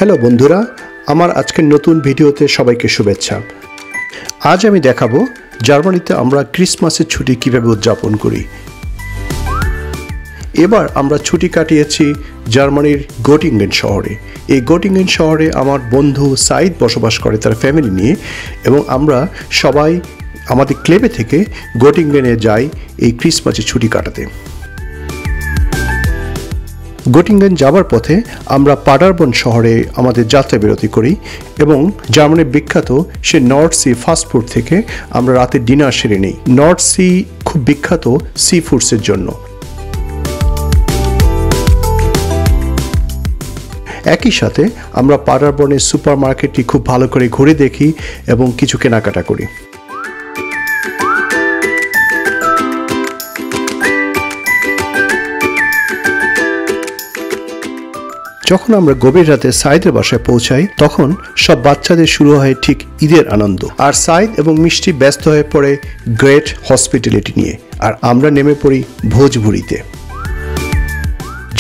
Hello বন্ধুরা, আমার আজকের নতুন ভিডিওতে সবাইকে শুভেচ্ছা। আজ আমি দেখাবো জার্মানিতে আমরা ক্রিসমাসের ছুটি কিভাবে উদযাপন করি। এবার আমরা ছুটি কাটিয়েছি জার্মানির গোটিঙ্গেন শহরে। এই গোটিঙ্গেন শহরে আমার বন্ধু সাইদ বসবাস করে তার ফ্যামিলি নিয়ে, এবং আমরা সবাই আমাদের ক্লেবে থেকে গোটিঙ্গেনে যাই এই ক্রিসমাসের ছুটি কাটাতে। গোটিঙ্গেন যাবার পথে আমরা পাডারবর্ন শহরে আমাদের যাত্রা বিরতি করি এবং জার্মানির বিখ্যাত সে নর্থ সি ফাস্টফুড থেকে আমরা রাতে ডিনার সেরে নিই। নর্থ সি খুব বিখ্যাত সি ফুডসের জন্য। একই সাথে আমরা পাডারবর্নের সুপার মার্কেটটি খুব ভালো করে ঘুরে দেখি এবং কিছু কেনাকাটা করি। যখন আমরা গভীর রাতে সাইদের বাসায় পৌঁছাই, তখন সব বাচ্চাদের শুরু হয় ঠিক ঈদের আনন্দ, আর সাইদ এবং মিষ্টি ব্যস্ত হয়ে পড়ে গ্রেট হসপিটালিটি নিয়ে, আর আমরা নেমে পড়ি ভোজভুরিতে।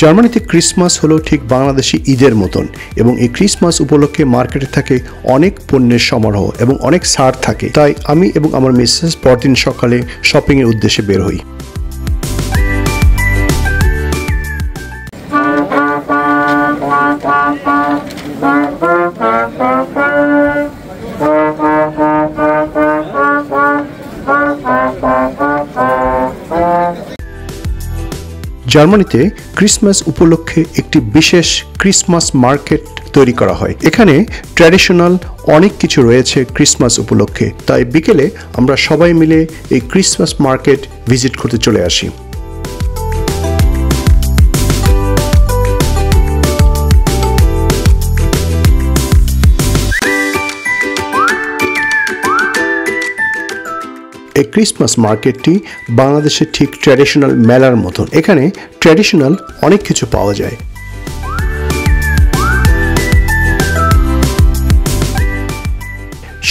জার্মানিতে ক্রিসমাস হলো ঠিক বাংলাদেশি ঈদের মতন, এবং এই ক্রিসমাস উপলক্ষে মার্কেটে থাকে অনেক পণ্যের সমারোহ এবং অনেক ছাড় থাকে। তাই আমি এবং আমার মিসেস পরদিন সকালে শপিংয়ের উদ্দেশ্যে বের হই। জার্মানিতে ক্রিসমাস উপলক্ষে একটি বিশেষ ক্রিসমাস মার্কেট তৈরি করা হয়। এখানে ট্র্যাডিশনাল অনেক কিছু রয়েছে ক্রিসমাস উপলক্ষে, তাই বিকেলে আমরা সবাই মিলে এই ক্রিসমাস মার্কেট ভিজিট করতে চলে আসি। এই ক্রিসমাস মার্কেটটি বাংলাদেশের ঠিক ট্র্যাডিশনাল মেলার মতন। এখানে ট্র্যাডিশনাল অনেক কিছু পাওয়া যায়।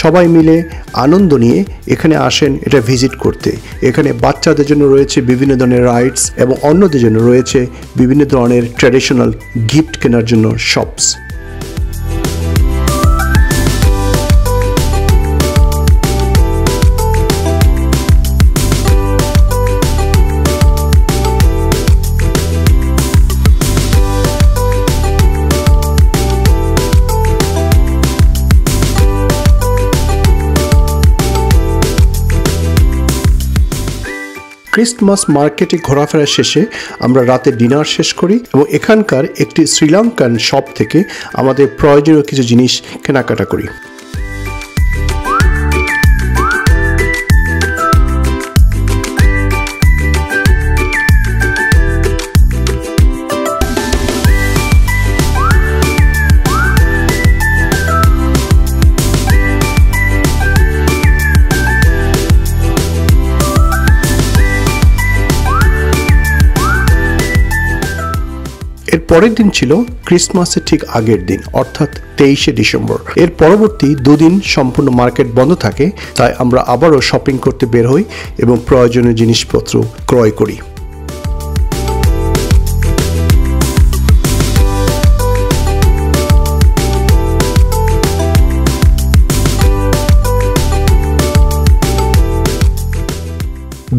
সবাই মিলে আনন্দ নিয়ে এখানে আসেন এটা ভিজিট করতে। এখানে বাচ্চাদের জন্য রয়েছে বিভিন্ন ধরনের রাইডস এবং অন্যদের জন্য রয়েছে বিভিন্ন ধরনের ট্র্যাডিশনাল গিফট কেনার জন্য শপস। ক্রিসমাস মার্কেটে ঘোরাফেরা শেষে আমরা রাতে ডিনার শেষ করি এবং এখানকার একটি শ্রীলঙ্কান শপ থেকে আমাদের প্রয়োজনীয় কিছু জিনিস কেনাকাটা করি। এর পরের দিন ছিল ক্রিসমাসের ঠিক আগের দিন, অর্থাৎ 23শে ডিসেম্বর। এর পরবর্তী দুদিন সম্পূর্ণ মার্কেট বন্ধ থাকে, তাই আমরা আবারও শপিং করতে বের হই এবং প্রয়োজনীয় জিনিসপত্র ক্রয় করি।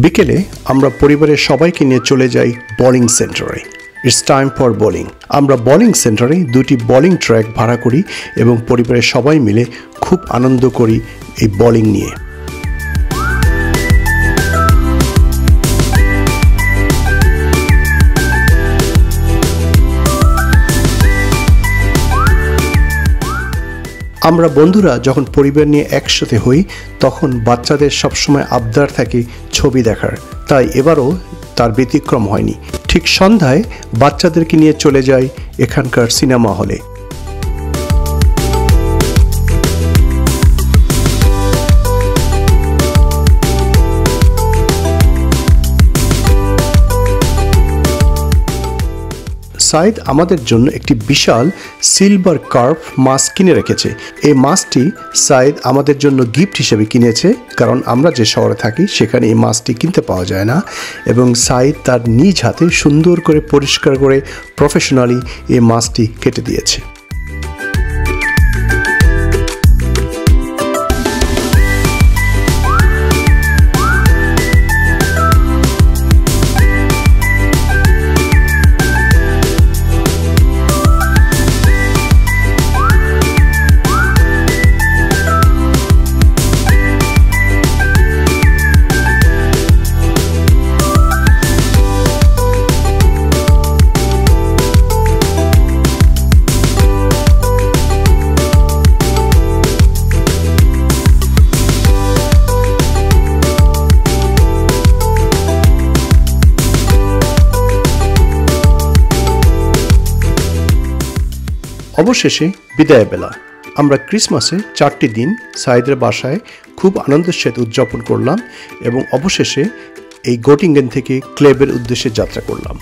বিকেলে আমরা পরিবারের সবাইকে নিয়ে চলে যাই বোলিং সেন্টারে। It's time for bowling. আমরা বোলিং সেন্টারে দুটি বোলিং ট্র্যাক ভাড়া করি এবং পরিবারের সবাই মিলে খুব আনন্দ করি এই বোলিং নিয়ে। আমরা বন্ধুরা যখন পরিবার নিয়ে একসাথে হই, তখন বাচ্চাদের সবসময় আবদার থাকে ছবি দেখার, তাই এবারও তার ব্যতিক্রম হয়নি। ঠিক সন্ধ্যায় বাচ্চাদেরকে নিয়ে চলে যাই এখানকার সিনেমা হলে। সাইদ আমাদের জন্য একটি বিশাল সিলভার কার্ভ মাছ কিনে রেখেছে। এই মাছটি সাইদ আমাদের জন্য গিফট হিসেবে কিনেছে, কারণ আমরা যে শহরে থাকি সেখানে এই মাছটি কিনতে পাওয়া যায় না, এবং সাইদ তার নিজ হাতে সুন্দর করে পরিষ্কার করে প্রফেশনালি এই মাছটি কেটে দিয়েছে। অবশেষে বিদায় বেলা। আমরা ক্রিসমাসে 4টি দিন সাইদের বাসায় খুব আনন্দের সাথে উদযাপন করলাম এবং অবশেষে এই গোটিঙ্গেন থেকে ক্লেবের উদ্দেশ্যে যাত্রা করলাম।